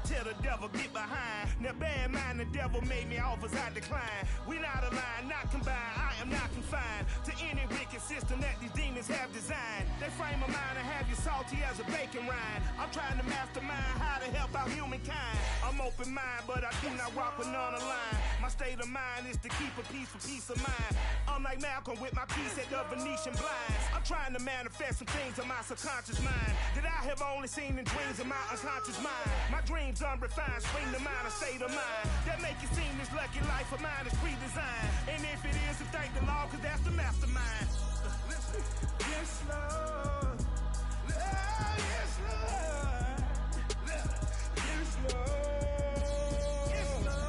tell the devil get behind. Now bad mind, the devil made me offers I decline. We not aligned, not combined, I am not confined to any wicked system that these demons have designed. They frame a mind and have you salty as a bacon rind. I'm trying to mastermind how to help out humankind. I'm open mind, but I do not rock with none aligned. My state of mind is to keep a peace for peace of mind. I'm like Malcolm with my piece at the Venetian blinds. I'm trying to manifest some things in my subconscious mind that I have only seen in dreams in my unconscious mind. My dreams unrefined, spring to mind, a state of mind that make it seem this lucky life of mine is pre-designed. And if it is, then thank the Lord, cause that's the mastermind. Yes, Lord. Yes, Lord. Yes, Lord. Yes, Lord.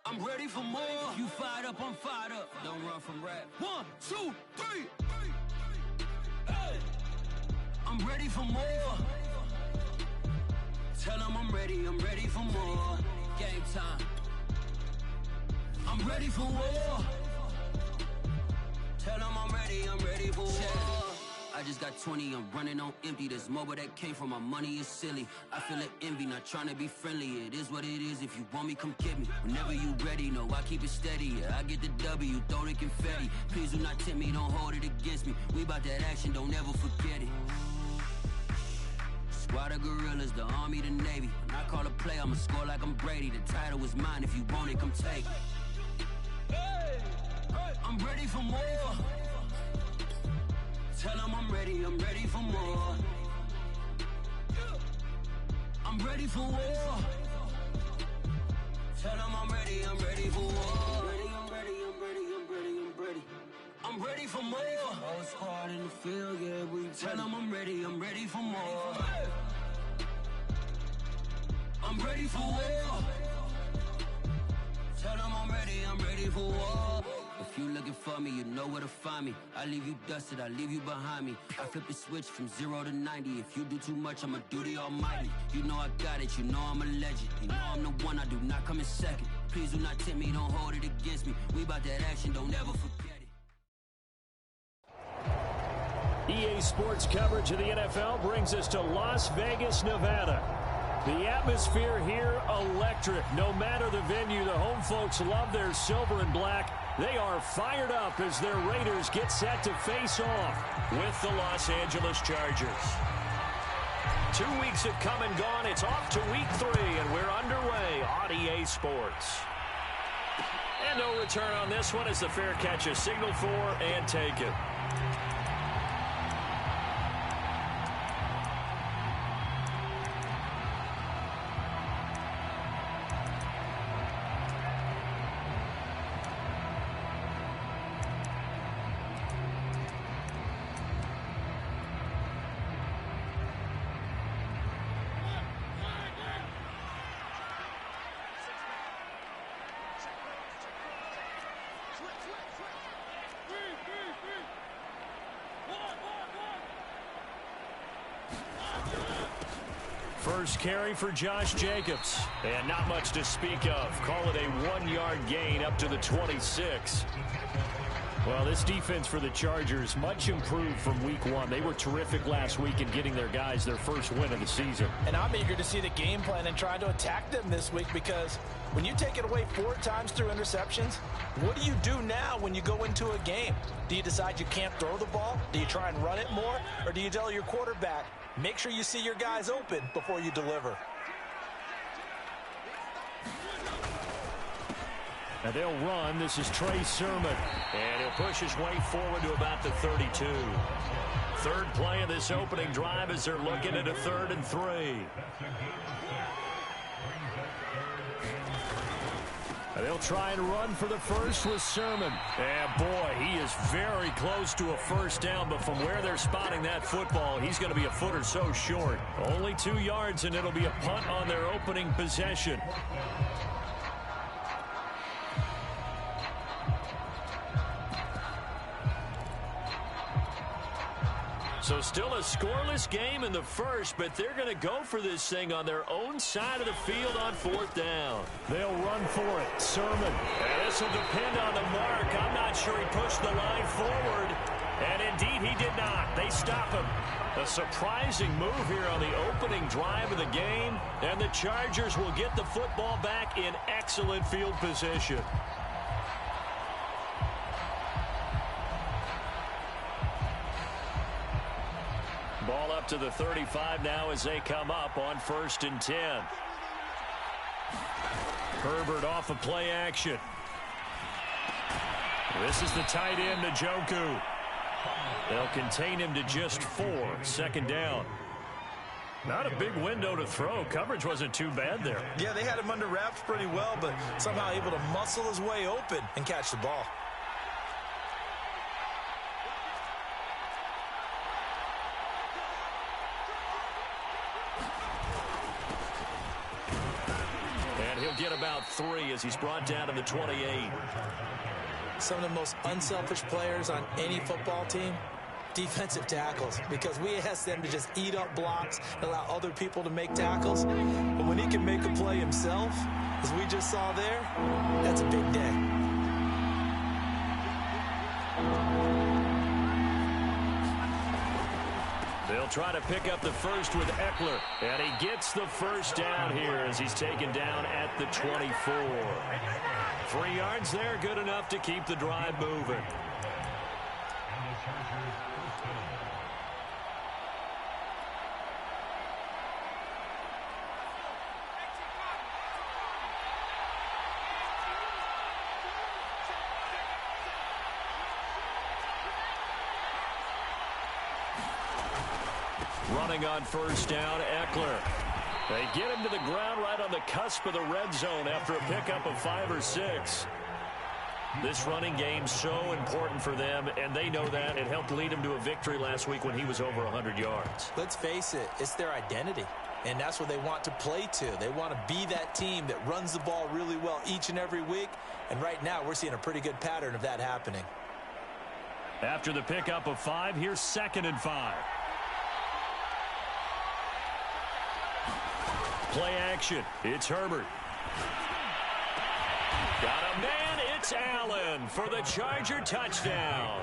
I'm ready for more. You fired up, I'm fired up. Don't run from rap. 1, 2, 3. Hey. I'm ready for more. Tell them I'm ready for more. Game time. I'm ready for war. Tell them I'm ready for war. I just got 20, I'm running on empty. This mobile that came from my money is silly. I feel it envy, not trying to be friendly. It is what it is, if you want me, come get me. Whenever you ready, no, I keep it steady. Yeah, I get the W, throw the confetti. Please do not tempt me, don't hold it against me. We about that action, don't ever forget it. Squad of gorillas, the army, the navy. When I call a play, I'ma score like I'm Brady. The title is mine, if you want it, come take it. I'm ready for more. Tell them I'm ready for more. I'm ready for war. Tell them I'm ready for war. I'm ready for more. Whole squad in the field, yeah, we tell them I'm ready for more. I'm ready for war. Tell them I'm ready for war. If you looking for me, you know where to find me. I leave you dusted, I leave you behind me. I flip the switch from 0 to 90. If you do too much, I'ma do the almighty. You know I got it, you know I'm a legend. You know I'm the one, I do not come in second. Please do not tempt me, don't hold it against me. We about that action, don't ever forget it. EA Sports coverage of the NFL brings us to Las Vegas, Nevada. The atmosphere here, electric. No matter the venue, the home folks love their silver and black. They are fired up as their Raiders get set to face off with the Los Angeles Chargers. 2 weeks have come and gone. It's off to week 3, and we're underway on EA Sports. And no return on this one as the fair catch is signaled for and taken. First carry for Josh Jacobs. And not much to speak of. Call it a 1-yard gain up to the 26. Well, this defense for the Chargers, much improved from week 1. They were terrific last week in getting their guys their first win of the season. And I'm eager to see the game plan and try to attack them this week, because when you take it away 4 times through interceptions, what do you do now when you go into a game? Do you decide you can't throw the ball? Do you try and run it more? Or do you tell your quarterback, make sure you see your guys open before you deliver? Now they'll run. This is Trey Sermon. And he'll push his way forward to about the 32. Third play of this opening drive as they're looking at a 3rd and 3. They'll try and run for the first with Sermon. And boy, he is very close to a first down, but from where they're spotting that football, he's going to be a foot or so short. Only 2 yards, and it'll be a punt on their opening possession. So still a scoreless game in the first, but they're going to go for this thing on their own side of the field on 4th down. They'll run for it. Sermon. And this will depend on the mark. I'm not sure he pushed the line forward. And indeed, he did not. They stop him. A surprising move here on the opening drive of the game. And the Chargers will get the football back in excellent field position. Ball up to the 35 now as they come up on 1st and 10. Herbert off of play action. This is the tight end, Njoku. They'll contain him to just 4. 2nd down. Not a big window to throw. Coverage wasn't too bad there. Yeah, they had him under wraps pretty well, but somehow able to muscle his way open and catch the ball. And he'll get about 3 as he's brought down to the 28. Some of the most unselfish players on any football team, defensive tackles, because we ask them to just eat up blocks and allow other people to make tackles. But when he can make a play himself, as we just saw there, that's a big day. They'll try to pick up the first with Eckler, and he gets the first down here as he's taken down at the 24. 3 yards there, good enough to keep the drive moving. Running on 1st down, Eckler. They get him to the ground right on the cusp of the red zone after a pickup of 5 or 6. This running game so important for them, and they know that. It helped lead him to a victory last week when he was over 100 yards. Let's face it, it's their identity, and that's what they want to play to. They want to be that team that runs the ball really well each and every week, and right now we're seeing a pretty good pattern of that happening. After the pickup of 5, here's 2nd and 5. Play action. It's Herbert. Got a man. It's Allen for the Charger touchdown.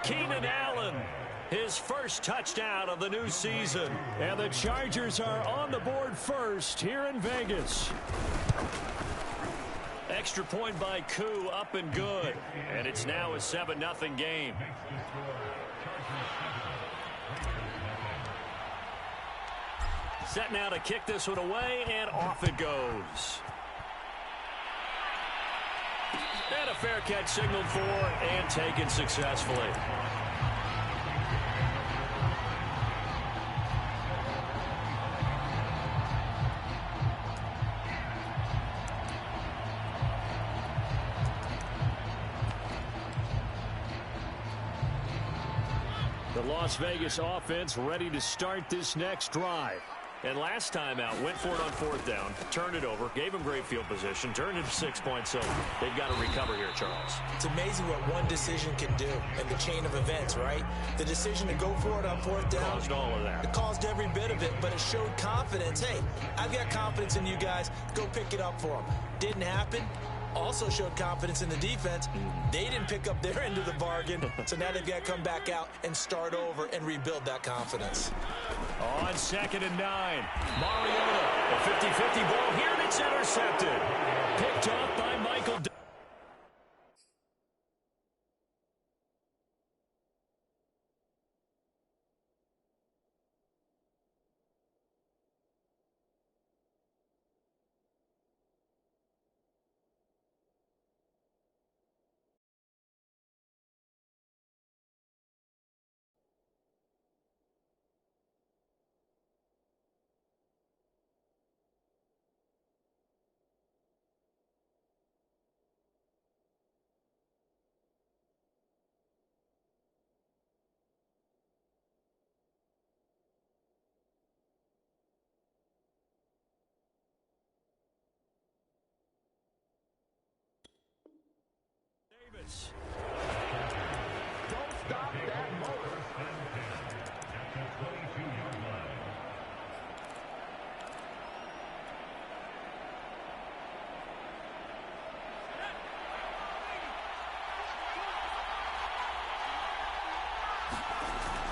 Keenan Allen, his first touchdown of the new season. And the Chargers are on the board first here in Vegas. Extra point by Koo, up and good. And it's now a 7-0 game. Set now to kick this one away, and off it goes. And a fair catch signaled for and taken successfully. The Las Vegas offense ready to start this next drive. And last time out, went for it on 4th down, turned it over, gave him great field position, turned it to 6 points, so they've got to recover here, Charles. It's amazing what one decision can do in the chain of events, right? The decision to go for it on 4th down. Caused all of that. It caused every bit of it, but it showed confidence. Hey, I've got confidence in you guys. Go pick it up for them. Didn't happen. Also showed confidence in the defense. They didn't pick up their end of the bargain, so now they've got to come back out and start over and rebuild that confidence. On 2nd and 9, Mariota, a 50-50 ball here, and it's intercepted. Picked off by Michael.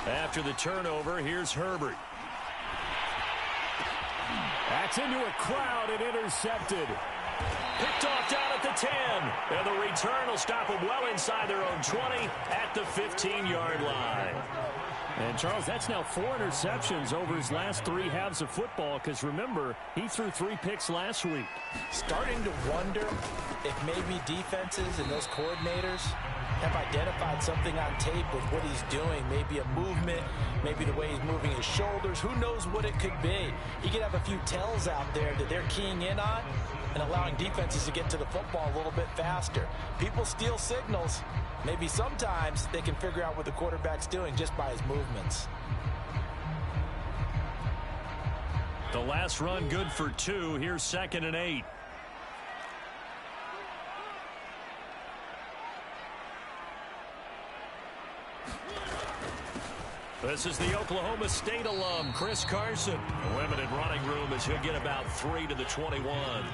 After the turnover, here's Herbert. That's into a crowd and intercepted. Picked off down at the 10. And the return will stop them well inside their own 20 at the 15-yard line. And, Charles, that's now 4 interceptions over his last 3 halves of football because, remember, he threw 3 picks last week. Starting to wonder if maybe defenses and those coordinators have identified something on tape with what he's doing. Maybe a movement, maybe the way he's moving his shoulders. Who knows what it could be? He could have a few tells out there that they're keying in on and allowing defenses to get to the football a little bit faster. People steal signals. Maybe sometimes they can figure out what the quarterback's doing just by his movements. The last run good for 2. Here's 2nd and 8. This is the Oklahoma State alum, Chris Carson. A limited running room as he'll get about 3 to the 21.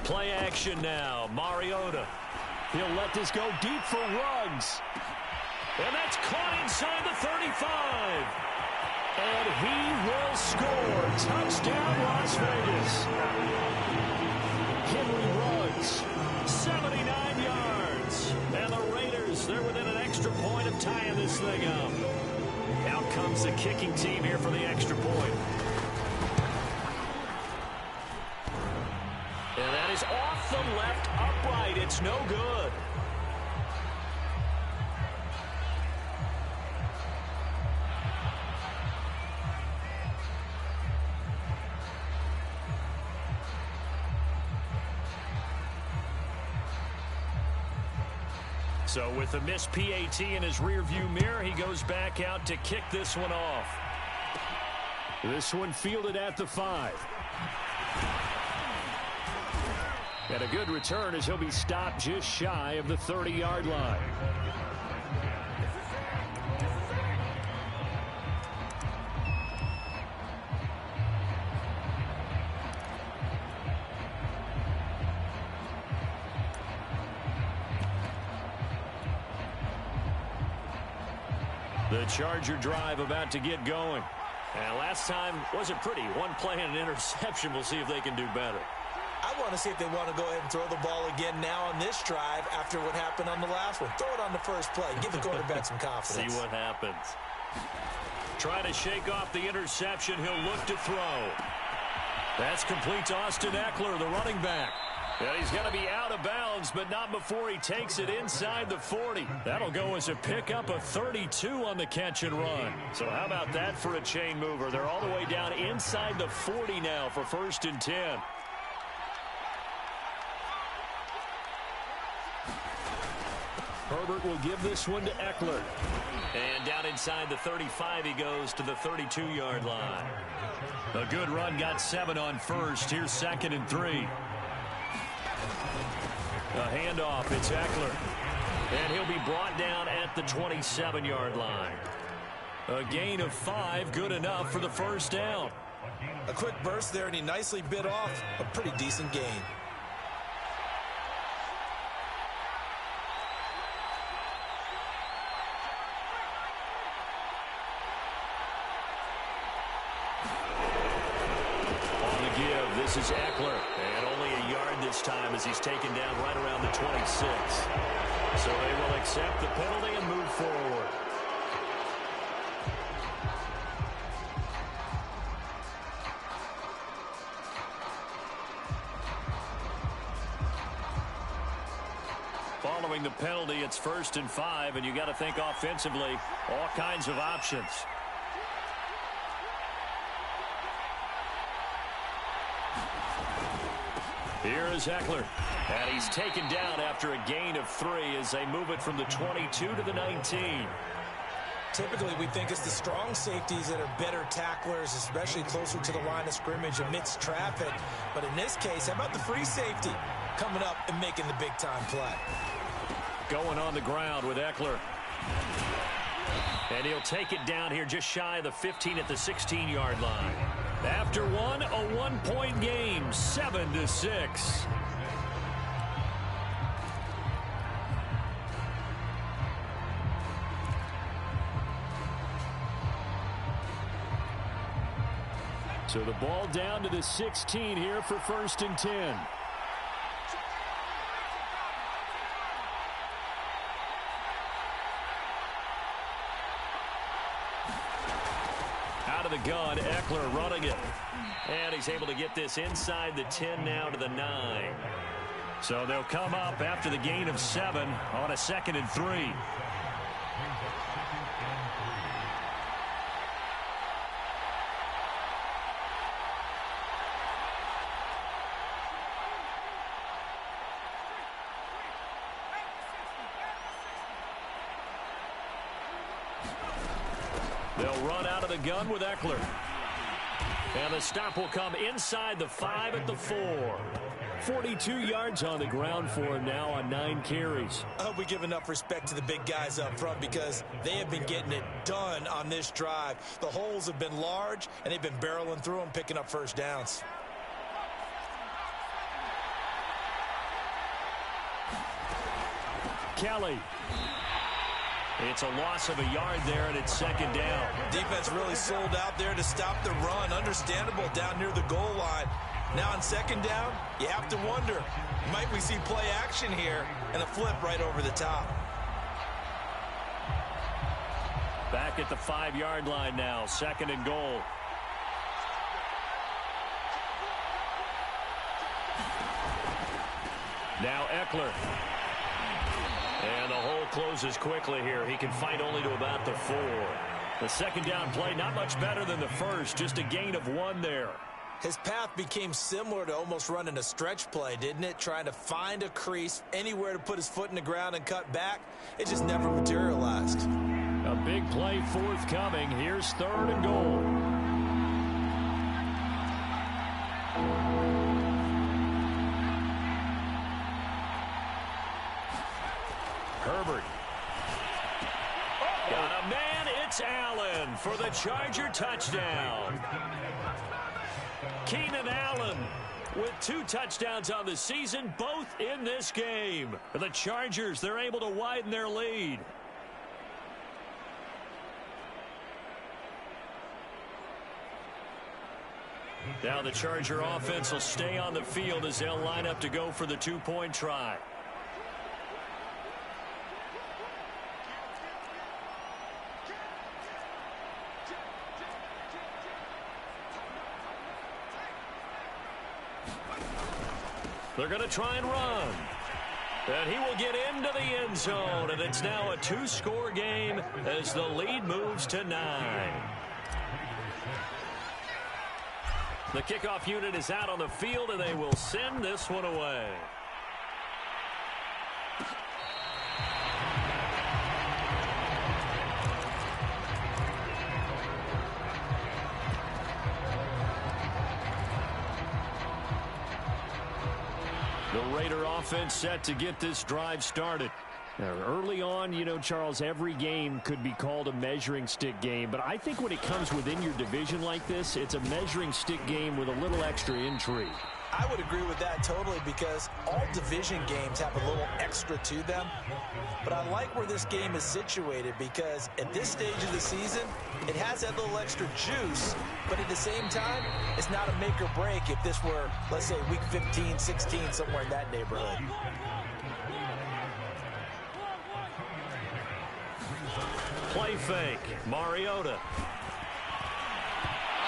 Play action now. Mariota. He'll let this go deep for Ruggs. And that's caught inside the 35. And he will score. Touchdown, Las Vegas. Henry Ruggs, 79 yards. And the Raiders, they're within an extra point of tying this thing up. Out comes the kicking team here for the extra point. And that is off the left upright. It's no good. So with the missed PAT in his rearview mirror, he goes back out to kick this one off. This one fielded at the 5. And a good return as he'll be stopped just shy of the 30-yard line. The Charger drive about to get going. And last time wasn't pretty. One play and an interception. We'll see if they can do better. I want to see if they want to go ahead and throw the ball again now on this drive after what happened on the last one. Throw it on the first play. Give the quarterback some confidence. See what happens. Trying to shake off the interception. He'll look to throw. That's complete to Austin Eckler, the running back. Yeah, he's going to be out of bounds, but not before he takes it inside the 40. That'll go as a pickup of 32 on the catch and run. So how about that for a chain mover? They're all the way down inside the 40 now for 1st and 10. Herbert will give this one to Eckler. And down inside the 35 he goes to the 32-yard line. A good run, got 7 on 1st. Here's 2nd and 3. A handoff, it's Eckler. And he'll be brought down at the 27-yard line. A gain of 5, good enough for the first down. A quick burst there, and he nicely bit off a pretty decent gain. On the give, this is Eckler. And only a yard this time as he's taken down right around the 26. So they will accept the penalty and move forward. Following the penalty, it's 1st and 5, and you got to think offensively, all kinds of options. Here is Eckler, and he's taken down after a gain of 3 as they move it from the 22 to the 19. Typically, we think it's the strong safeties that are better tacklers, especially closer to the line of scrimmage amidst traffic. But in this case, how about the free safety coming up and making the big-time play? Going on the ground with Eckler. And he'll take it down here just shy of the 15 at the 16-yard line. After one, a one-point game, 7-6. So the ball down to the 16 here for 1st and 10. Out of the gun, Eckler running it. And he's able to get this inside the 10 now to the 9. So they'll come up after the gain of 7 on a 2nd and 3. They'll run out of the gun with Eckler. And the stop will come inside the 5 at the 4. 42 yards on the ground for him now on 9 carries. I hope we give enough respect to the big guys up front because they have been getting it done on this drive. The holes have been large, and they've been barreling through them, picking up first downs. Kelly. It's a loss of a yard there, and it's 2nd down. Defense really sold out there to stop the run. Understandable down near the goal line. Now on 2nd down, you have to wonder, might we see play action here and a flip right over the top? Back at the 5-yard line now, 2nd and goal. Now Eckler. And the hole closes quickly here. He can fight only to about the 4. The 2nd down play, not much better than the first. Just a gain of 1 there. His path became similar to almost running a stretch play, didn't it? Trying to find a crease, anywhere to put his foot in the ground and cut back. It just never materialized. A big play forthcoming. Here's 3rd and goal. Herbert. Got a man. It's Allen for the Charger touchdown. Keenan Allen with 2 touchdowns on the season, both in this game. The Chargers, they're able to widen their lead. Now the Charger offense will stay on the field as they'll line up to go for the 2-point try. They're going to try and run. And he will get into the end zone. And it's now a 2-score game as the lead moves to 9. The kickoff unit is out on the field, and they will send this one away. The Raider offense set to get this drive started. Now, early on, you know, Charles, every game could be called a measuring stick game. But I think when it comes within your division like this, it's a measuring stick game with a little extra intrigue. I would agree with that totally because all division games have a little extra to them. But I like where this game is situated because at this stage of the season, it has that little extra juice. But at the same time, it's not a make or break if this were, let's say, week 15, 16, somewhere in that neighborhood. Play fake. Mariota.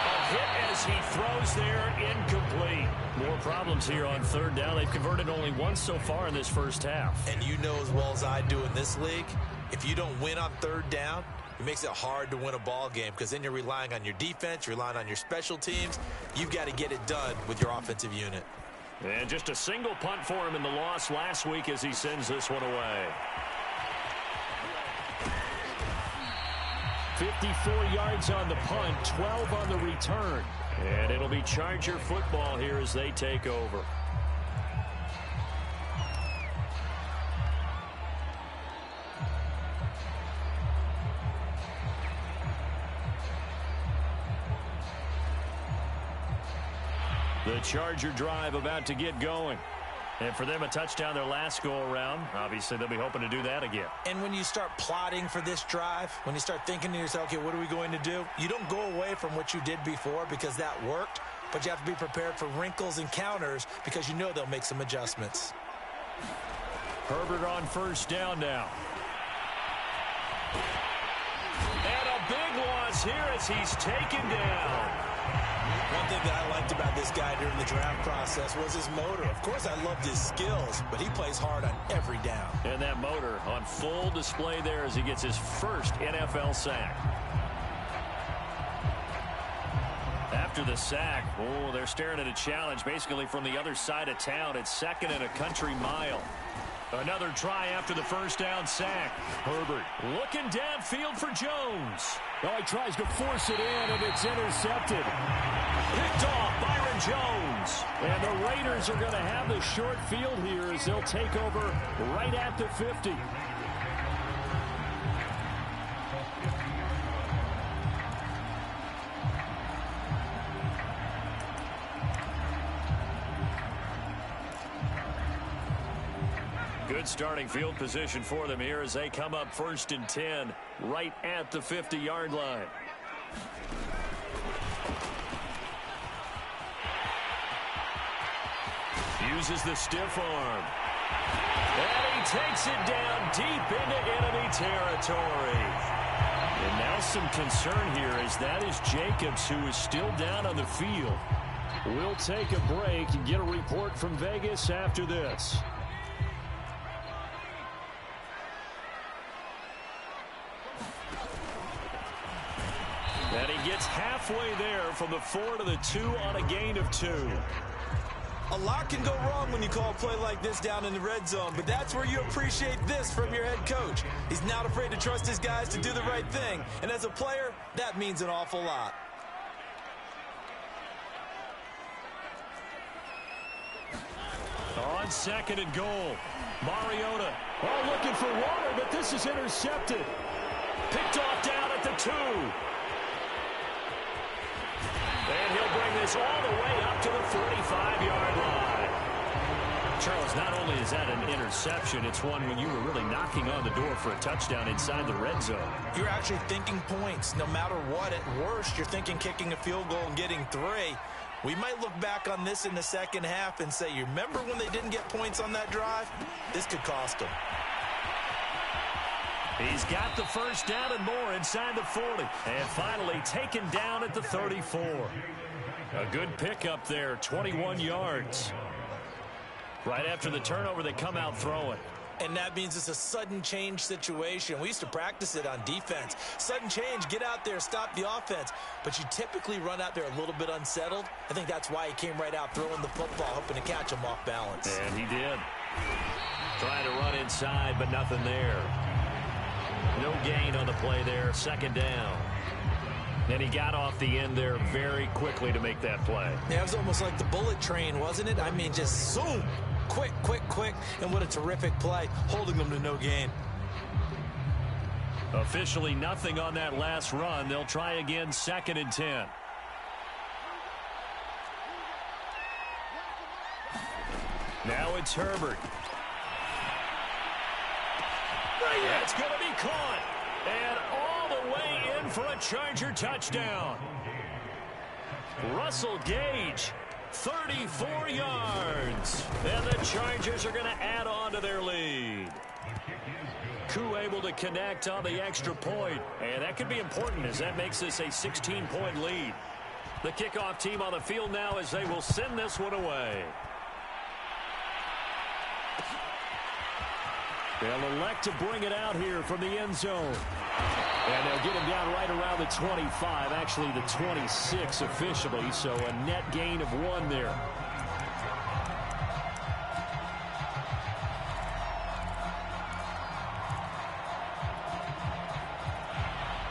A hit as he throws there, incomplete. More problems here on 3rd down. They've converted only once so far in this first half. And you know as well as I do in this league, if you don't win on 3rd down, it makes it hard to win a ball game because then you're relying on your defense, you're relying on your special teams. You've got to get it done with your offensive unit. And just a single punt for him in the loss last week as he sends this one away. 54 yards on the punt, 12 on the return. And it'll be Charger football here as they take over. The Charger drive about to get going. And for them, a touchdown their last go-around. Obviously, they'll be hoping to do that again. And when you start plotting for this drive, when you start thinking to yourself, okay, what are we going to do? You don't go away from what you did before because that worked, but you have to be prepared for wrinkles and counters because you know they'll make some adjustments. Herbert on first down now. And a big loss here as he's taken down. One thing that I liked about this guy during the draft process was his motor. Of course, I loved his skills, but he plays hard on every down. And that motor on full display there as he gets his first NFL sack. After the sack, they're staring at a challenge basically from the other side of town. It's 2nd and a country mile. Another try after the first down sack. Herbert looking downfield for Jones. Oh, he tries to force it in, and it's intercepted. Picked off Byron Jones. And the Raiders are going to have the short field here as they'll take over right at the 50. Good starting field position for them here as they come up 1st and 10 right at the 50-yard line. Uses the stiff arm. And he takes it down deep into enemy territory. And now some concern here as that is Jacobs, who is still down on the field. We'll take a break and get a report from Vegas after this. And he gets halfway there from the 4 to the 2 on a gain of 2. A lot can go wrong when you call a play like this down in the red zone, but that's where you appreciate this from your head coach. He's not afraid to trust his guys to do the right thing, and as a player, that means an awful lot. On 2nd and goal, Mariota. Looking for water, but this is intercepted. Picked off down at the 2. And he'll bring this all the way up to the 45-yard line. Charles, not only is that an interception, it's one when you were really knocking on the door for a touchdown inside the red zone. You're actually thinking points. No matter what, at worst, you're thinking kicking a field goal and getting 3. We might look back on this in the second half and say, you remember when they didn't get points on that drive? This could cost them. He's got the first down and more inside the 40. And finally taken down at the 34. A good pickup there, 21 yards. Right after the turnover, they come out throwing. And that means it's a sudden change situation. We used to practice it on defense. Sudden change, get out there, stop the offense. But you typically run out there a little bit unsettled. I think that's why he came right out throwing the football, hoping to catch him off balance. And he did. Trying to run inside, but nothing there. No gain on the play there, 2nd down. And he got off the end there very quickly to make that play. Yeah, it was almost like the bullet train, wasn't it? I mean, just zoom. Quick, quick, quick. And what a terrific play, holding them to no gain. Officially nothing on that last run. They'll try again 2nd and 10. Now it's Herbert. That's going to be caught. And all the way in for a Charger touchdown. Russell Gage, 34 yards. And the Chargers are going to add on to their lead. Koo able to connect on the extra point. And that could be important as that makes this a 16-point lead. The kickoff team on the field now as they will send this one away. They'll elect to bring it out here from the end zone. And they'll get him down right around the 25, actually the 26 officially, so a net gain of 1 there.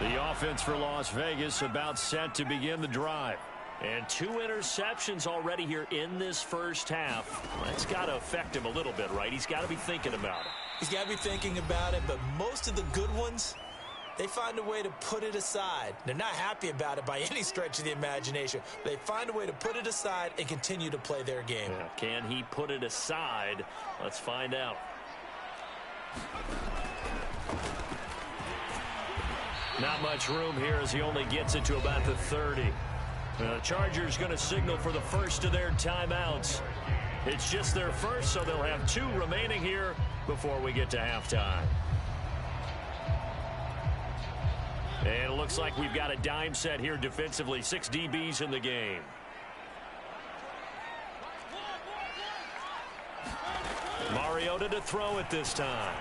The offense for Las Vegas about set to begin the drive. And 2 interceptions already here in this first half. That's got to affect him a little bit, right? He's got to be thinking about it. He's got to be thinking about it, but most of the good ones they find a way to put it aside. They're not happy about it by any stretch of the imagination. They find a way to put it aside and continue to play their game. Yeah, can he put it aside? Let's find out. Not much room here as he only gets it to about the 30. The Chargers going to signal for the first of their timeouts. It's just their first, so they'll have 2 remaining here before we get to halftime. And it looks like we've got a dime set here defensively. 6 DBs in the game. Mariota to throw it this time.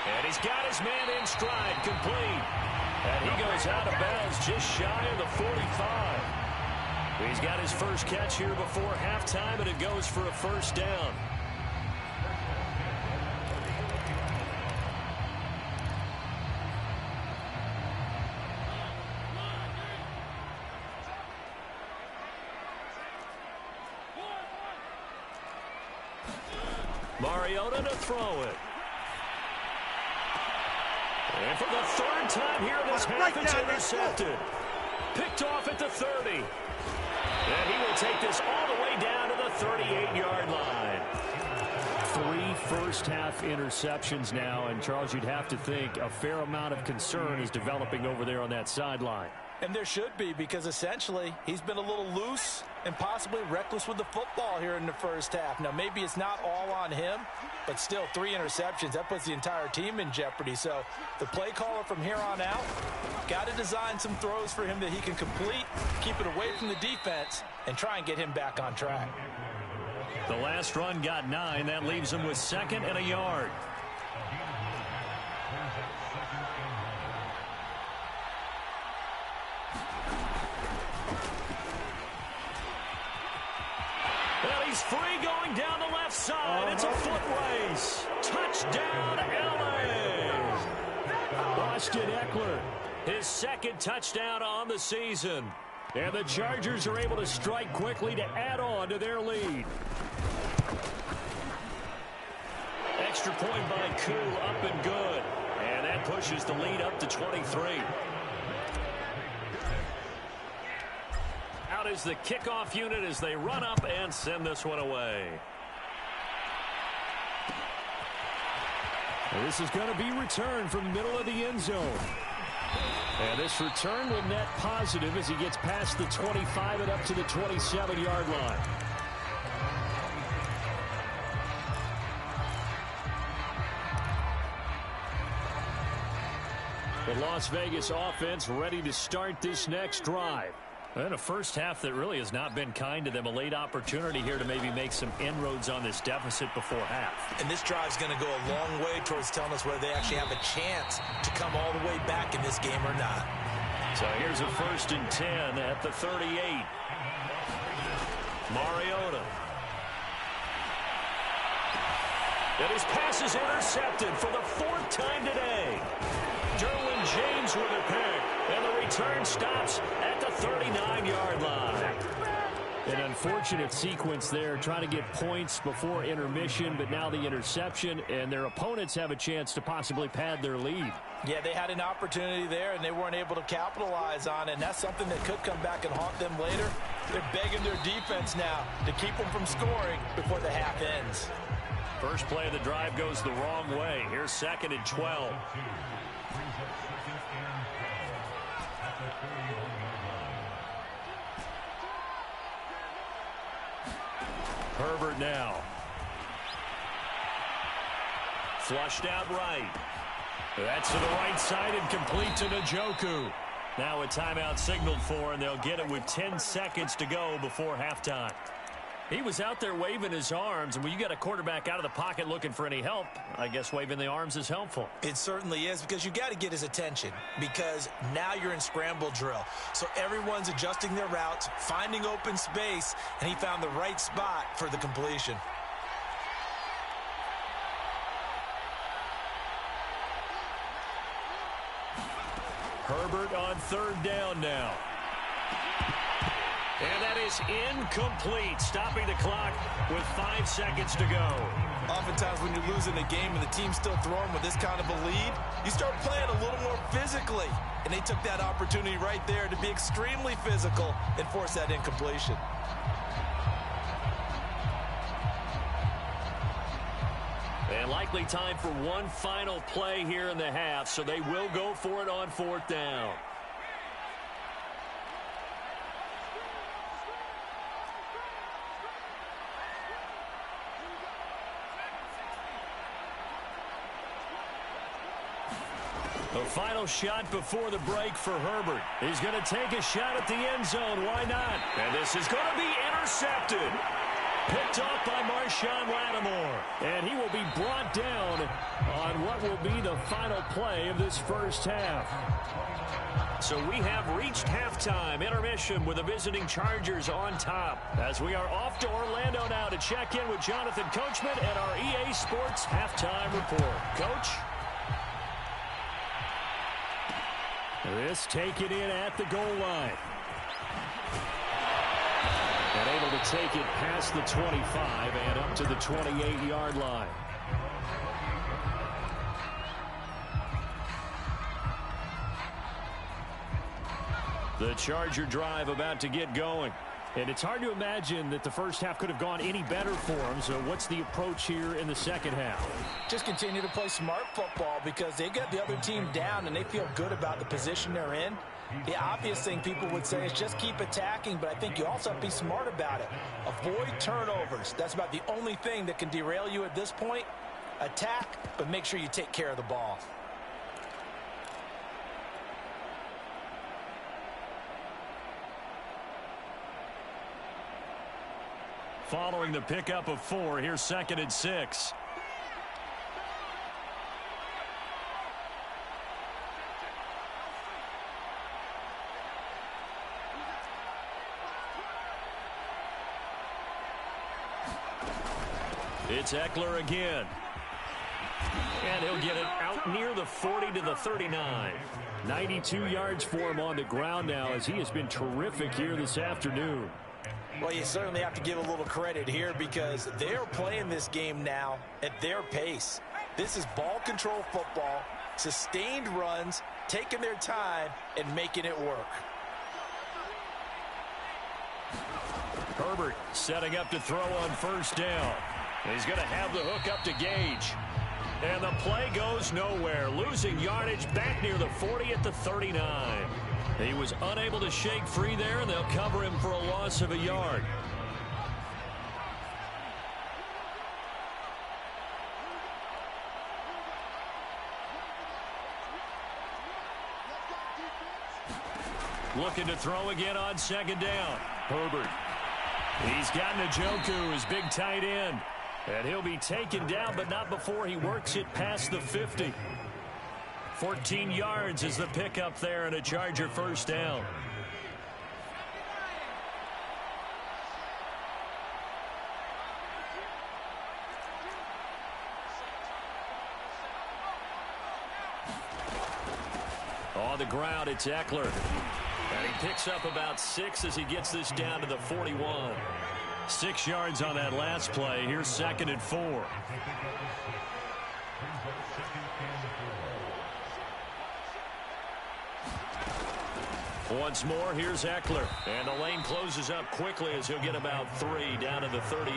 And he's got his man in stride, complete. And he goes out of bounds just shy of the 45. He's got his first catch here before halftime, and it goes for a first down. Mariota to throw it. And for the 3rd time here this half, it's intercepted. Picked off at the 30. And he will take this all the way down to the 38-yard line. 3 first-half interceptions now, and Charles, you'd have to think a fair amount of concern is developing over there on that sideline. And there should be, because essentially he's been a little loose and possibly reckless with the football here in the first half. Now, maybe it's not all on him, but still 3 interceptions. That puts the entire team in jeopardy. So the play caller from here on out got to design some throws for him that he can complete, keep it away from the defense, and try and get him back on track. The last run got 9. That leaves him with 2nd and a yard. He's free going down the left side. It's a foot race. Touchdown, LA. Austin Eckler, his 2nd touchdown on the season. And the Chargers are able to strike quickly to add on to their lead. Extra point by Koo, up and good. And that pushes the lead up to 23. Out is the kickoff unit as they run up and send this one away. And this is going to be returned from the middle of the end zone. And this return will net positive as he gets past the 25 and up to the 27-yard line. The Las Vegas offense ready to start this next drive. And a first half that really has not been kind to them. A late opportunity here to maybe make some inroads on this deficit before half. And this drive's going to go a long way towards telling us whether they actually have a chance to come all the way back in this game or not. So here's a 1st and 10 at the 38. Mariota. And his pass is intercepted for the 4th time today. Derwin James with a pick. And the return stops at the 39-yard line. An unfortunate sequence there, trying to get points before intermission, but now the interception, and their opponents have a chance to possibly pad their lead. Yeah, they had an opportunity there, and they weren't able to capitalize on it, and that's something that could come back and haunt them later. They're begging their defense now to keep them from scoring before the half ends. First play of the drive goes the wrong way. Here's 2nd and 12. Herbert now. Flushed out right. That's to the right side and complete to Njoku. Now a timeout signaled for, and they'll get it with 10 seconds to go before halftime. He was out there waving his arms, and when you got a quarterback out of the pocket looking for any help, I guess waving the arms is helpful. It certainly is, because you got to get his attention, because now you're in scramble drill. So everyone's adjusting their routes, finding open space, and he found the right spot for the completion. Herbert on 3rd down now. And that is incomplete, stopping the clock with 5 seconds to go. Oftentimes when you're losing a game and the team's still throwing with this kind of a lead, you start playing a little more physically. And they took that opportunity right there to be extremely physical and force that incompletion. And likely time for one final play here in the half, so they will go for it on 4th down. The final shot before the break for Herbert. He's going to take a shot at the end zone. Why not? And this is going to be intercepted. Picked off by Marshawn Lattimore. And he will be brought down on what will be the final play of this first half. So we have reached halftime, intermission with the visiting Chargers on top. As we are off to Orlando now to check in with Jonathan Coachman at our EA Sports Halftime Report. Coach? This taken in at the goal line. And able to take it past the 25 and up to the 28-yard line. The Charger drive about to get going. And it's hard to imagine that the first half could have gone any better for them. So what's the approach here in the second half? Just continue to play smart football because they get the other team down and they feel good about the position they're in. The obvious thing people would say is just keep attacking, but I think you also have to be smart about it. Avoid turnovers. That's about the only thing that can derail you at this point. Attack, but make sure you take care of the ball. Following the pickup of 4, here's 2nd and 6. It's Eckler again. And he'll get it out near the 40 to the 39. 92 yards for him on the ground now as he has been terrific here this afternoon. Well, you certainly have to give a little credit here because they're playing this game now at their pace. This is ball control football, sustained runs, taking their time, and making it work. Herbert setting up to throw on 1st down. He's going to have the hook up to Gage. And the play goes nowhere. Losing yardage back near the 40 at the 39. He was unable to shake free there, and they'll cover him for a loss of a yard. Looking to throw again on 2nd down. Herbert. He's got Njoku, his big tight end. And he'll be taken down, but not before he works it past the 50. 14 yards is the pickup there and a Charger 1st down. On the ground, it's Eckler. And he picks up about 6 as he gets this down to the 41. 6 yards on that last play. Here's 2nd and 4. Once more, here's Eckler. And the lane closes up quickly as he'll get about 3 down to the 38.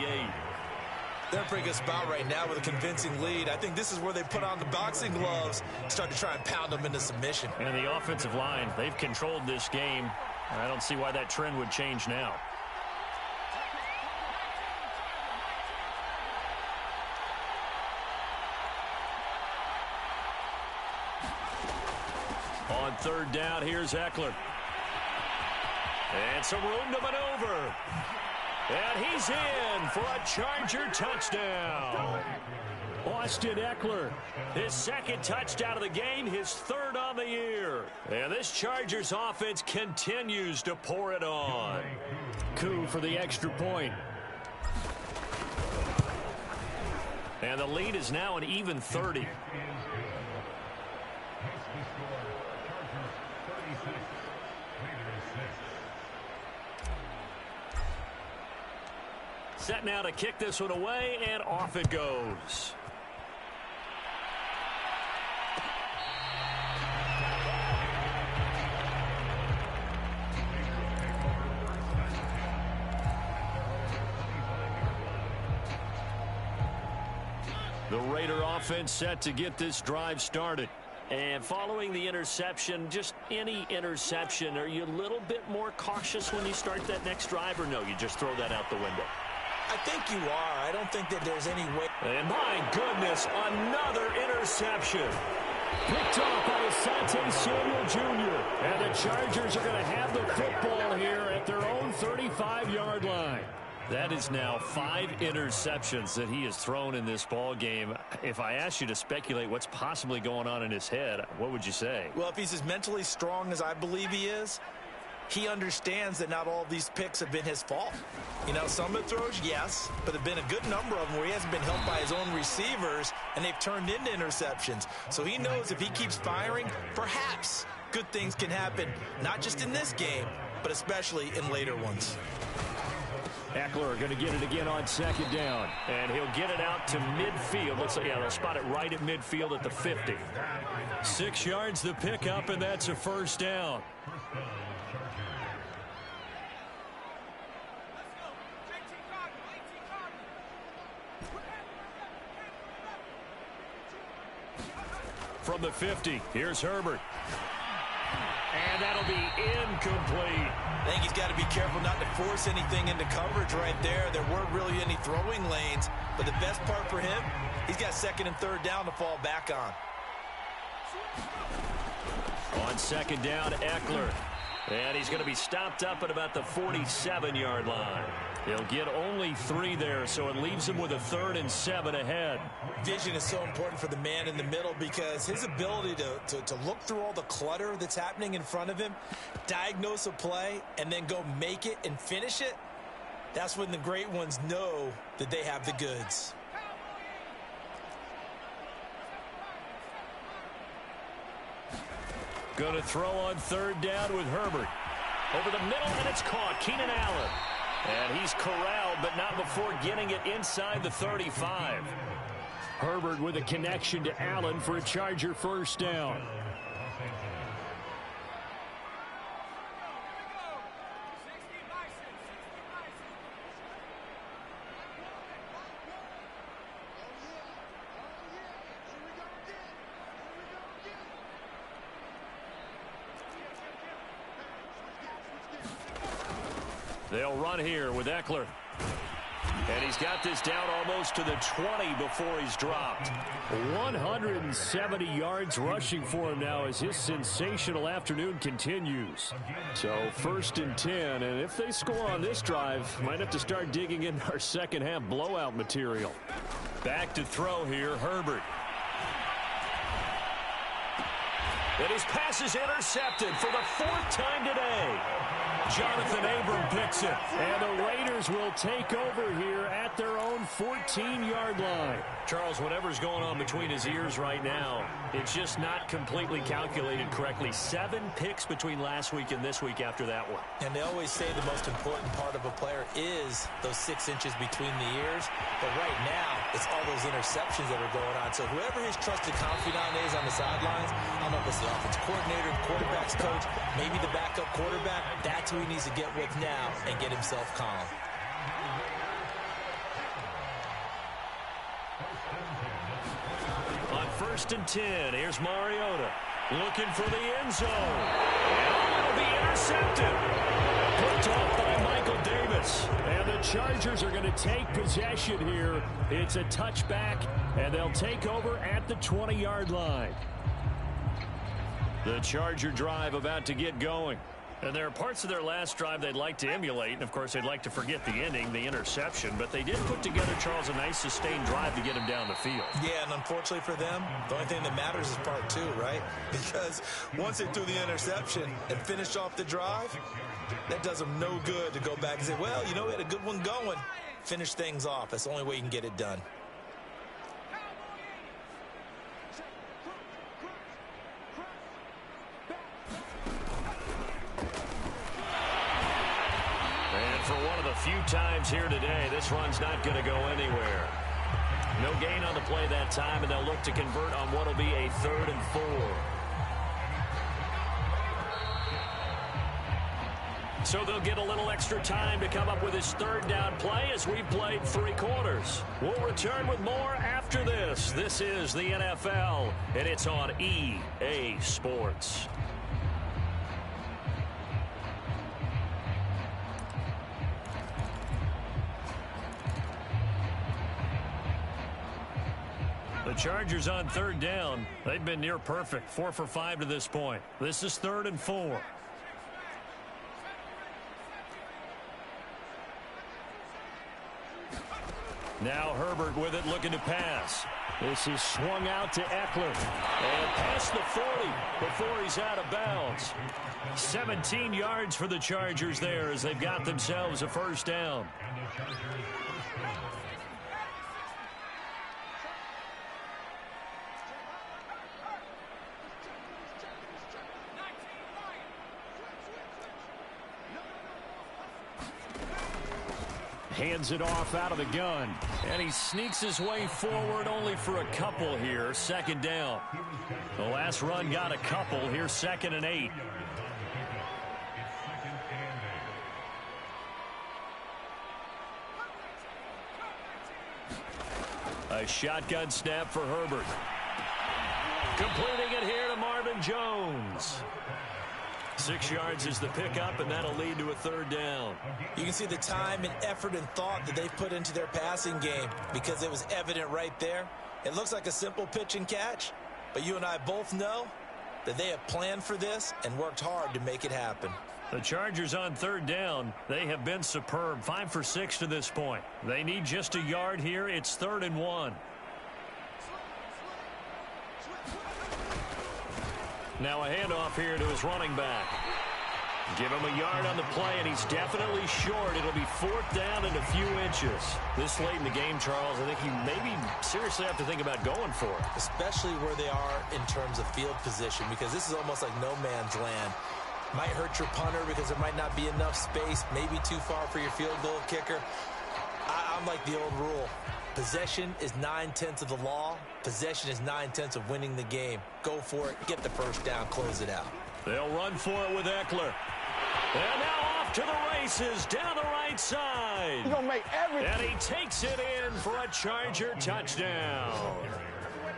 They're in a pretty good spot right now with a convincing lead. I think this is where they put on the boxing gloves, start to try and pound them into submission. And the offensive line, they've controlled this game. I don't see why that trend would change now. On 3rd down, here's Eckler. And some room to maneuver. And he's in for a Charger touchdown. Austin Eckler, his 2nd touchdown of the game, his 3rd on the year. And this Chargers offense continues to pour it on. Coup for the extra point. And the lead is now an even 30. Set now to kick this one away, and off it goes. The Raider offense set to get this drive started. And following the interception, just any interception, are you a little bit more cautious when you start that next drive, or no, you just throw that out the window? I think you are. I don't think that there's any way. And my goodness, another interception. Picked off by Asante Samuel Jr. And the Chargers are going to have the football here at their own 35-yard line. That is now 5 interceptions that he has thrown in this ball game. If I asked you to speculate what's possibly going on in his head, what would you say? Well, if he's as mentally strong as I believe he is, he understands that not all of these picks have been his fault. You know, some of the throws, yes, but there have been a good number of them where he hasn't been helped by his own receivers, and they've turned into interceptions. So he knows if he keeps firing, perhaps good things can happen, not just in this game, but especially in later ones. Ekeler going to get it again on second down, and he'll get it out to midfield. Looks like, yeah, they'll spot it right at midfield at the 50. 6 yards the pickup, and that's a first down. From the 50, here's Herbert. And that'll be incomplete. I think he's got to be careful not to force anything into coverage right there. There weren't really any throwing lanes, but the best part for him, he's got second and third down to fall back on. On second down, Ekeler. And he's going to be stopped up at about the 47-yard line. He'll get only 3 there, so it leaves him with a 3rd and 7 ahead. Vision is so important for the man in the middle because his ability to look through all the clutter that's happening in front of him, diagnose a play, and then go make it and finish it, that's when the great ones know that they have the goods. Going to throw on third down with Herbert. Over the middle, and it's caught. Keenan Allen. And he's corralled, but not before getting it inside the 35. Herbert with a connection to Allen for a Charger first down. They'll run here with Ekeler. And he's got this down almost to the 20 before he's dropped. 170 yards rushing for him now as his sensational afternoon continues. So 1st and 10, and if they score on this drive, might have to start digging in our second half blowout material. Back to throw here, Herbert. And his pass is intercepted for the 4th time today. Jonathan Abram picks it. And the Raiders will take over here at their own 14-yard line. Charles, whatever's going on between his ears right now, it's just not completely calculated correctly. 7 picks between last week and this week after that one. And they always say the most important part of a player is those 6 inches between the ears. But right now, it's all those interceptions that are going on. So whoever his trusted confidant is on the sidelines, I don't know if it's the offense coordinator, the quarterback's coach, maybe the backup quarterback, that's who he needs to get with now and get himself calm. On 1st and 10, here's Mariota looking for the end zone. And it'll be intercepted. Picked off by Michael Davis. And the Chargers are going to take possession here. It's a touchback, and they'll take over at the 20-yard line. The Charger drive about to get going. And there are parts of their last drive they'd like to emulate. And, of course, they'd like to forget the ending, the interception. But they did put together, Charles, a nice sustained drive to get him down the field. Yeah, and unfortunately for them, the only thing that matters is part 2, right? Because once they threw the interception and finished off the drive, that does them no good to go back and say, well, you know, we had a good one going. Finish things off. That's the only way you can get it done. for one of the few times here today, this run's not going to go anywhere. No gain on the play that time, and they'll look to convert on what will be a 3rd and 4. So they'll get a little extra time to come up with his 3rd down play as we've played 3 quarters. We'll return with more after this. This is the NFL, and it's on EA Sports. The Chargers on 3rd down. They've been near perfect, 4 for 5 to this point. This is 3rd and 4. Now Herbert with it, looking to pass. This is swung out to Eckler. And past the 40 before he's out of bounds. 17 yards for the Chargers there as they've got themselves a 1st down. Hands it off out of the gun. And he sneaks his way forward only for a couple here. 2nd down. The last run got a couple. Here 2nd and 8. A shotgun snap for Herbert. Completing it here to Marvin Jones. 6 yards is the pickup, and that'll lead to a 3rd down. You can see the time and effort and thought that they've put into their passing game because it was evident right there. It looks like a simple pitch and catch, but you and I both know that they have planned for this and worked hard to make it happen. The Chargers on 3rd down. They have been superb, 5 for 6 to this point. They need just a yard here. It's 3rd and 1. Now a handoff here to his running back. Give him a yard on the play, and he's definitely short. It'll be 4th down and a few inches. This late in the game, Charles, I think you maybe seriously have to think about going for it. Especially where they are in terms of field position, because this is almost like no man's land. Might hurt your punter because there might not be enough space, maybe too far for your field goal kicker. I'm like the old rule. Possession is 9/10 of the law. Possession is 9/10 of winning the game. Go for it. Get the 1st down. Close it out. They'll run for it with Eckler. And now off to the races down the right side. He's gonna make everything. And he takes it in for a Charger touchdown.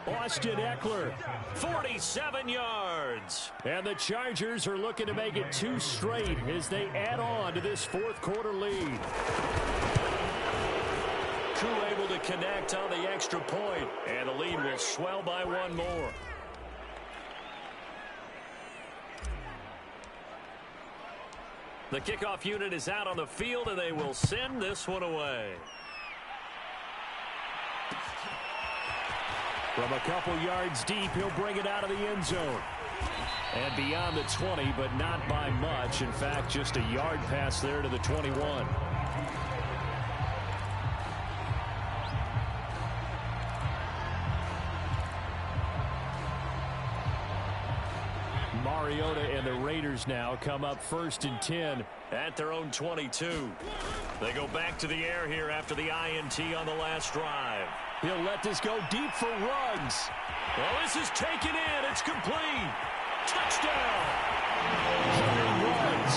Austin Eckler, 47 yards. And the Chargers are looking to make it 2 straight as they add on to this 4th quarter lead. Koo able to connect on the extra point, and the lead will swell by 1 more. The kickoff unit is out on the field, and they will send this one away. From a couple yards deep, he'll bring it out of the end zone. And beyond the 20, but not by much. In fact, just a yard pass there to the 21. Mariota and the Raiders now come up 1st and 10 at their own 22. They go back to the air here after the INT on the last drive. He'll let this go deep for Ruggs. Well, this is taken in. It's complete. Touchdown. Henry Ruggs,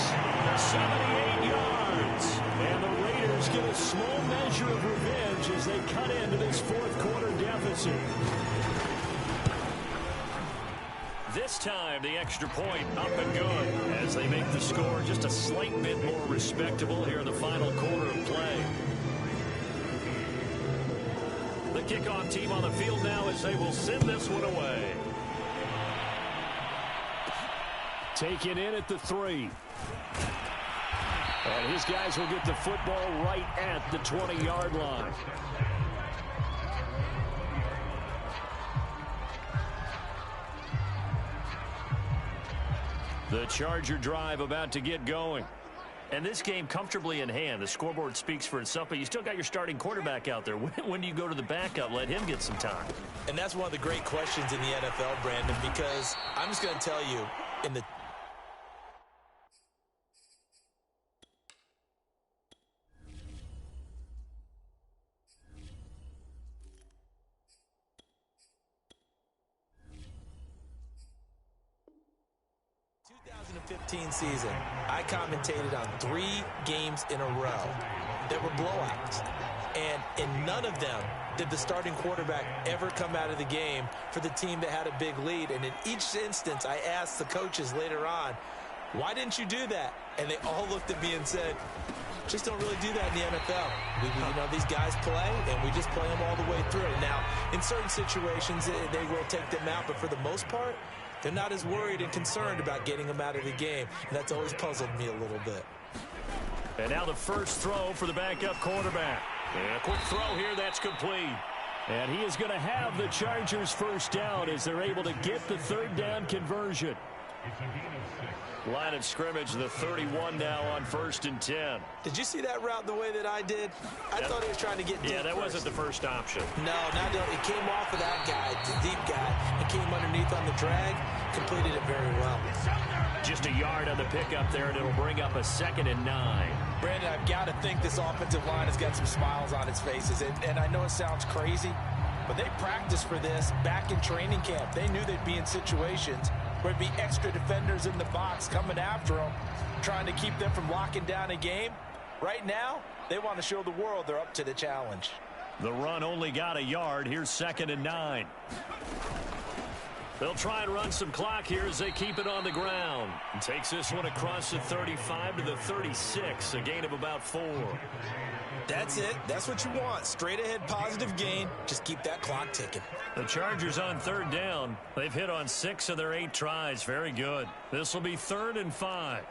78 yards. And the Raiders get a small measure of revenge as they cut into this 4th quarter deficit. This time, the extra point up and good as they make the score just a slight bit more respectable here in the final quarter of play. The kickoff team on the field now as they will send this one away. Taken in at the 3. And his guys will get the football right at the 20-yard line. The Charger drive about to get going. And this game comfortably in hand. The scoreboard speaks for itself, but you still got your starting quarterback out there. When do you go to the backup? Let him get some time. And that's one of the great questions in the NFL, Brandon, because I'm just going to tell you, in the 2015 season, I commentated on 3 games in a row that were blowouts. And in none of them did the starting quarterback ever come out of the game for the team that had a big lead. And in each instance, I asked the coaches later on, why didn't you do that? And they all looked at me and said, just don't really do that in the NFL. You know, these guys play, and we just play them all the way through. Now, in certain situations, they will take them out, but for the most part, they're not as worried and concerned about getting them out of the game. And that's always puzzled me a little bit. And now the first throw for the backup quarterback. And a quick throw here, that's complete. And he is going to have the Chargers first down as they're able to get the third down conversion. Line of scrimmage, the 31 now on 1st and 10. Did you see that route the way that I did? I thought he was trying to get deep. Yeah, that wasn't the first option. No, not deep. It came off of that guy, the deep guy, and came underneath on the drag, completed it very well. Just a yard on the pickup there, and it'll bring up a 2nd and 9. Brandon, I've got to think this offensive line has got some smiles on its faces, and I know it sounds crazy, but they practiced for this back in training camp. They knew they'd be in situations where there'd be extra defenders in the box coming after them, trying to keep them from locking down a game. Right now, they want to show the world they're up to the challenge. The run only got a yard. Here's 2nd and 9. They'll try and run some clock here as they keep it on the ground. And takes this one across the 35 to the 36, a gain of about 4. That's it. That's what you want. Straight ahead positive gain. Just keep that clock ticking. The Chargers on 3rd down. They've hit on 6 of their 8 tries. Very good. This will be 3rd and 5.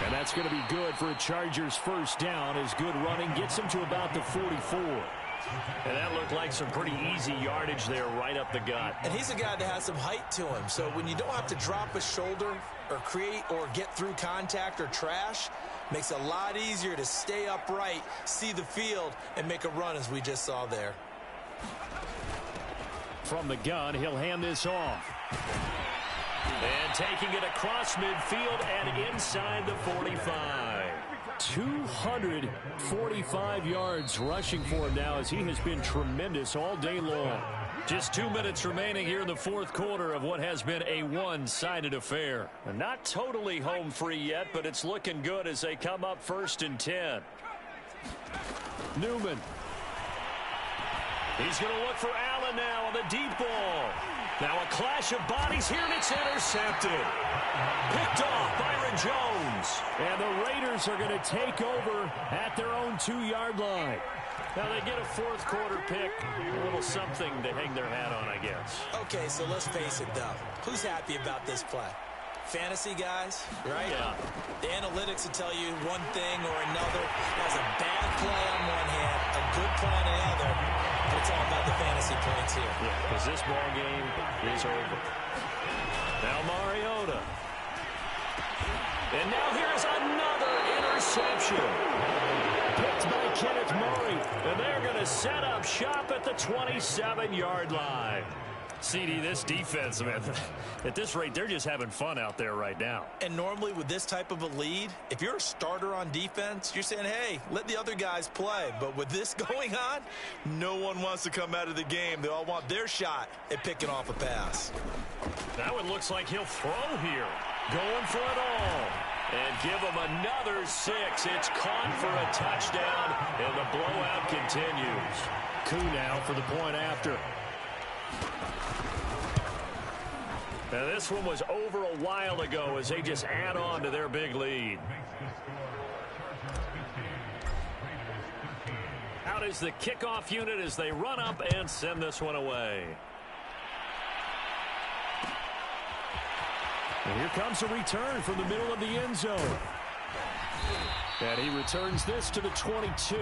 And that's going to be good for a Chargers first down as good running gets them to about the 44. And that looked like some pretty easy yardage there right up the gut. And he's a guy that has some height to him. So when you don't have to drop a shoulder or create or get through contact or trash, makes it a lot easier to stay upright, see the field, and make a run as we just saw there. From the gun, he'll hand this off. And taking it across midfield and inside the 45. 245 yards rushing for him now as he has been tremendous all day long. Just 2 minutes remaining here in the 4th quarter of what has been a one-sided affair. Not totally home free yet, but it's looking good as they come up 1st and 10. Newman. He's going to look for Allen now on the deep ball. Now a clash of bodies here, and it's intercepted. Picked off Byron Jones. And the Raiders are going to take over at their own 2-yard line. Now they get a 4th quarter pick. A little something to hang their hat on, I guess. Okay, so let's face it, though. Who's happy about this play? Fantasy guys, right? Yeah. The analytics will tell you one thing or another. There's a bad play on one hand, a good play on the other. But it's all about the fantasy points here. Yeah, because this ball game is over. Now Mariota. And now here's another interception. Picked by Kenneth Murray. And they're going to set up shop at the 27-yard line. CD, this defense, man, at this rate, they're just having fun out there right now. And normally with this type of a lead, if you're a starter on defense, you're saying, hey, let the other guys play. But with this going on, no one wants to come out of the game. They all want their shot at picking off a pass. That one looks like he'll throw here. Going for it all. And give him another 6. It's caught for a touchdown, and the blowout continues. Koo now for the point after. Now this one was over a while ago as they just add on to their big lead. Out is the kickoff unit as they run up and send this one away. And here comes a return from the middle of the end zone. And he returns this to the 22.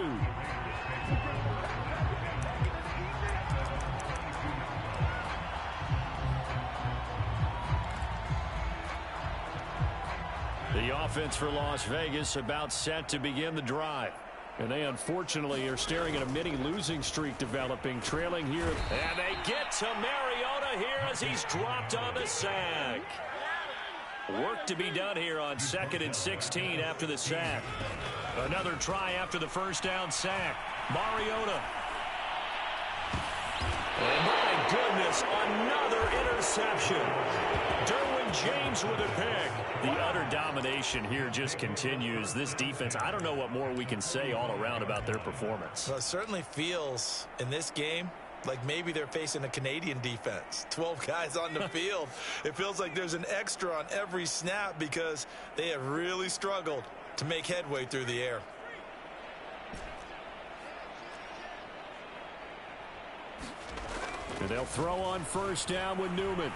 The offense for Las Vegas about set to begin the drive. And they unfortunately are staring at a mini losing streak developing, trailing here. And they get to Mariota here as he's dropped on the sack. Work to be done here on 2nd and 16 after the sack. Another try after the first down sack. Mariota. And my goodness, another interception. Derwin James with a pick. The utter domination here just continues. This defense, I don't know what more we can say all around about their performance. Well, it certainly feels in this game like maybe they're facing a Canadian defense. 12 guys on the field. It feels like there's an extra on every snap because they have really struggled to make headway through the air. And they'll throw on first down with Newman.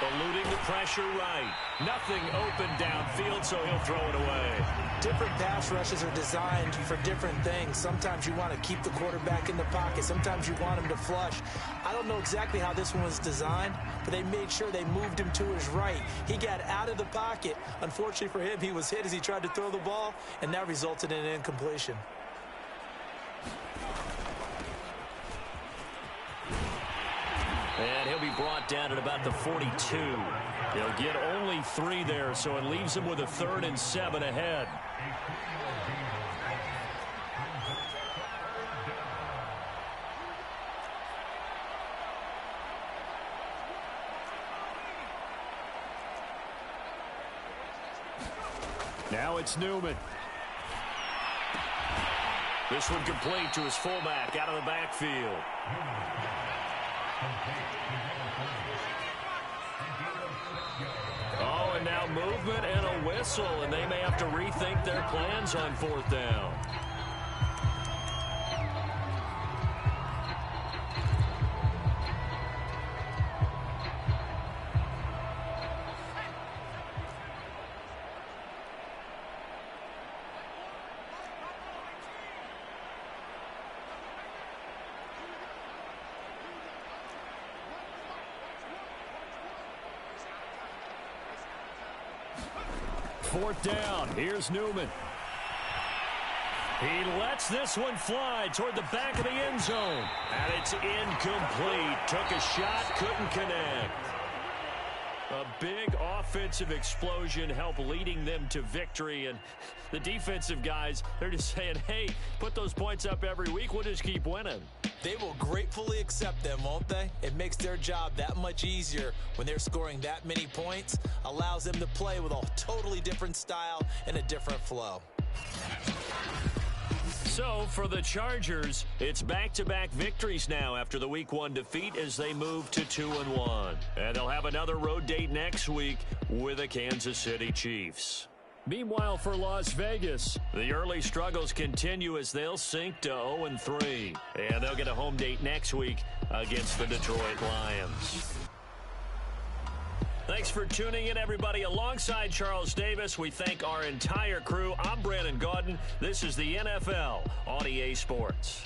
Eluding the pressure right. Nothing open downfield, so he'll throw it away. Different pass rushes are designed for different things. Sometimes you want to keep the quarterback in the pocket. Sometimes you want him to flush. I don't know exactly how this one was designed, but they made sure they moved him to his right. He got out of the pocket. Unfortunately for him, he was hit as he tried to throw the ball, and that resulted in an incompletion. And he'll be brought down at about the 42. He'll get only 3 there, so it leaves him with a 3rd and 7 ahead. Now it's Newman. This one complete to his fullback out of the backfield. Oh, and now movement and a whistle, and they may have to rethink their plans on 4th down. Fourth down. Here's Newman. He lets this one fly toward the back of the end zone. And it's incomplete. Took a shot, couldn't connect. A big offensive explosion helped leading them to victory. And the defensive guys, they're just saying, hey, put those points up every week. We'll just keep winning. They will gratefully accept them, won't they? It makes their job that much easier when they're scoring that many points. Allows them to play with a totally different style and a different flow. So for the Chargers, it's back-to-back victories now after the Week 1 defeat as they move to 2-1. And they'll have another road date next week with the Kansas City Chiefs. Meanwhile, for Las Vegas, the early struggles continue as they'll sink to 0-3. And they'll get a home date next week against the Detroit Lions. Thanks for tuning in, everybody. Alongside Charles Davis, we thank our entire crew. I'm Brandon Gaudin. This is the NFL on EA Sports.